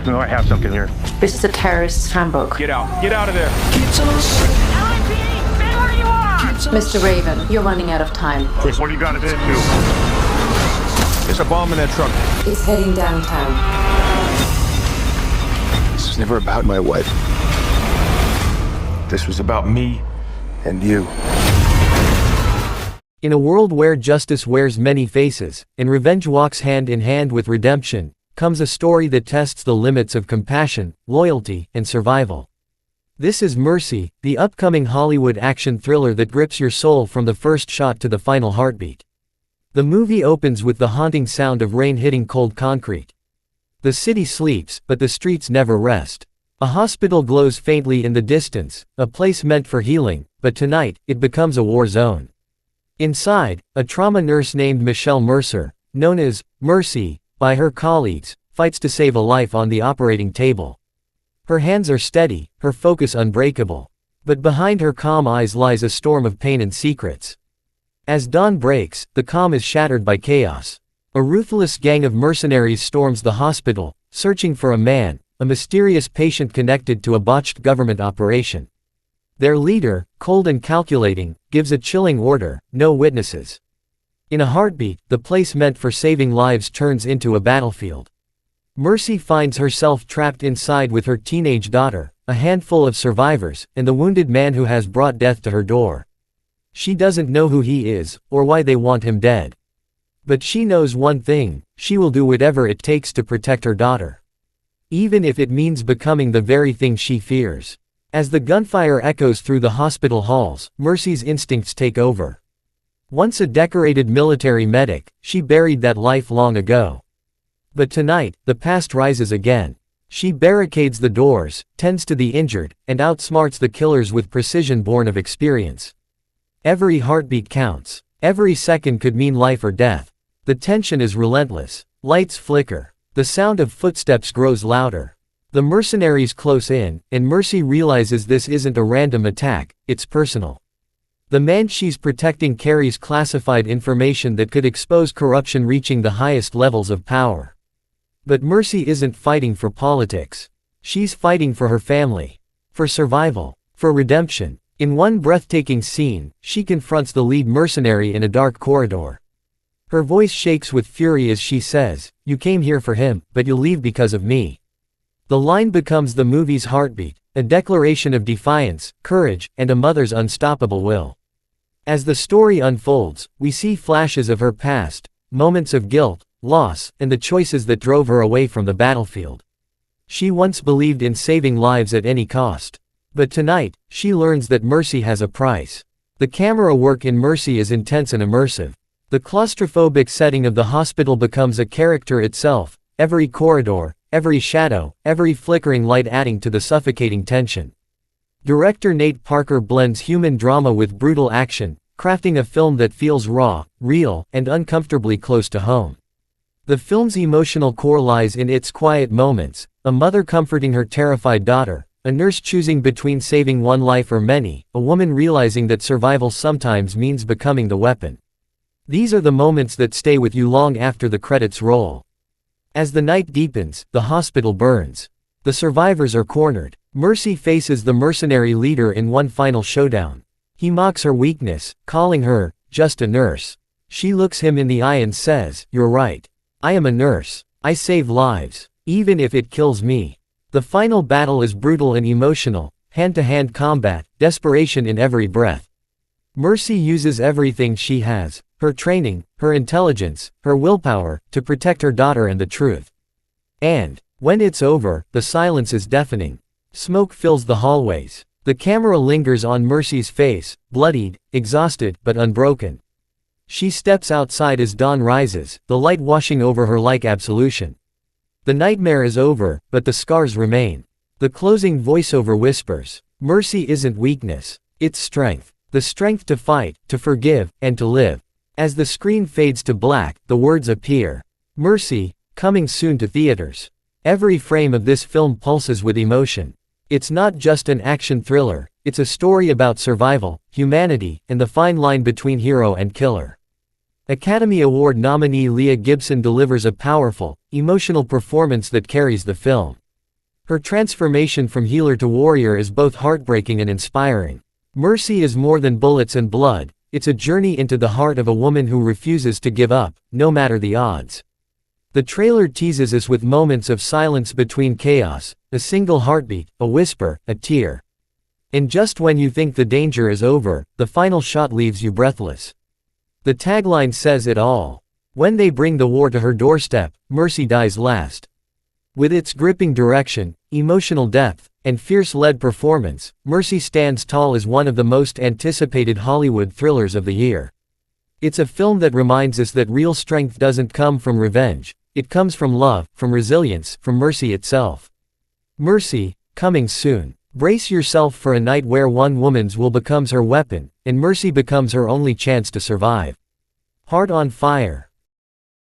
No, I have something here. This is a terrorist's handbook. Get out. Get out of there. Mr. Raven, you're running out of time. Chris, what do you got it into? There's a bomb in that truck. It's heading downtown. This was never about my wife. This was about me and you. In a world where justice wears many faces, and revenge walks hand in hand with redemption, comes a story that tests the limits of compassion, loyalty, and survival. This is Mercy, the upcoming Hollywood action thriller that grips your soul from the first shot to the final heartbeat. The movie opens with the haunting sound of rain hitting cold concrete. The city sleeps, but the streets never rest. A hospital glows faintly in the distance, a place meant for healing, but tonight, it becomes a war zone. Inside, a trauma nurse named Michelle Mercer, known as Mercy by her colleagues, fights to save a life on the operating table. Her hands are steady, her focus unbreakable. But behind her calm eyes lies a storm of pain and secrets. As dawn breaks, the calm is shattered by chaos. A ruthless gang of mercenaries storms the hospital, searching for a man, a mysterious patient connected to a botched government operation. Their leader, cold and calculating, gives a chilling order: no witnesses. In a heartbeat, the place meant for saving lives turns into a battlefield. Mercy finds herself trapped inside with her teenage daughter, a handful of survivors, and the wounded man who has brought death to her door. She doesn't know who he is, or why they want him dead. But she knows one thing: she will do whatever it takes to protect her daughter. Even if it means becoming the very thing she fears. As the gunfire echoes through the hospital halls, Mercy's instincts take over. Once a decorated military medic, she buried that life long ago. But tonight, the past rises again. She barricades the doors, tends to the injured, and outsmarts the killers with precision born of experience. Every heartbeat counts. Every second could mean life or death. The tension is relentless. Lights flicker. The sound of footsteps grows louder. The mercenaries close in, and Mercy realizes this isn't a random attack, it's personal. The man she's protecting carries classified information that could expose corruption reaching the highest levels of power. But Mercy isn't fighting for politics. She's fighting for her family. For survival. For redemption. In one breathtaking scene, she confronts the lead mercenary in a dark corridor. Her voice shakes with fury as she says, "You came here for him, but you'll leave because of me." The line becomes the movie's heartbeat, a declaration of defiance, courage, and a mother's unstoppable will. As the story unfolds, we see flashes of her past, moments of guilt, loss, and the choices that drove her away from the battlefield. She once believed in saving lives at any cost. But tonight, she learns that mercy has a price. The camera work in Mercy is intense and immersive. The claustrophobic setting of the hospital becomes a character itself, every corridor, every shadow, every flickering light adding to the suffocating tension. Director Nate Parker blends human drama with brutal action, crafting a film that feels raw, real, and uncomfortably close to home. The film's emotional core lies in its quiet moments: a mother comforting her terrified daughter, a nurse choosing between saving one life or many, a woman realizing that survival sometimes means becoming the weapon. These are the moments that stay with you long after the credits roll. As the night deepens, the hospital burns. The survivors are cornered. Mercy faces the mercenary leader in one final showdown. He mocks her weakness, calling her just a nurse. She looks him in the eye and says, "You're right. I am a nurse. I save lives, even if it kills me." The final battle is brutal and emotional, hand-to-hand combat, desperation in every breath. Mercy uses everything she has, her training, her intelligence, her willpower, to protect her daughter and the truth. And, when it's over, the silence is deafening. Smoke fills the hallways. The camera lingers on Mercy's face, bloodied, exhausted, but unbroken. She steps outside as dawn rises, the light washing over her like absolution. The nightmare is over, but the scars remain. The closing voiceover whispers, "Mercy isn't weakness, it's strength. The strength to fight, to forgive, and to live." As the screen fades to black, the words appear. Mercy, coming soon to theaters. Every frame of this film pulses with emotion. It's not just an action thriller, it's a story about survival, humanity, and the fine line between hero and killer. Academy Award nominee Leah Gibson delivers a powerful, emotional performance that carries the film. Her transformation from healer to warrior is both heartbreaking and inspiring. Mercy is more than bullets and blood, it's a journey into the heart of a woman who refuses to give up, no matter the odds. The trailer teases us with moments of silence between chaos, a single heartbeat, a whisper, a tear. And just when you think the danger is over, the final shot leaves you breathless. The tagline says it all. When they bring the war to her doorstep, Mercy dies last. With its gripping direction, emotional depth, and fierce lead performance, Mercy stands tall as one of the most anticipated Hollywood thrillers of the year. It's a film that reminds us that real strength doesn't come from revenge, it comes from love, from resilience, from mercy itself. Mercy, coming soon. Brace yourself for a night where one woman's will becomes her weapon, and mercy becomes her only chance to survive. Heart on Fire.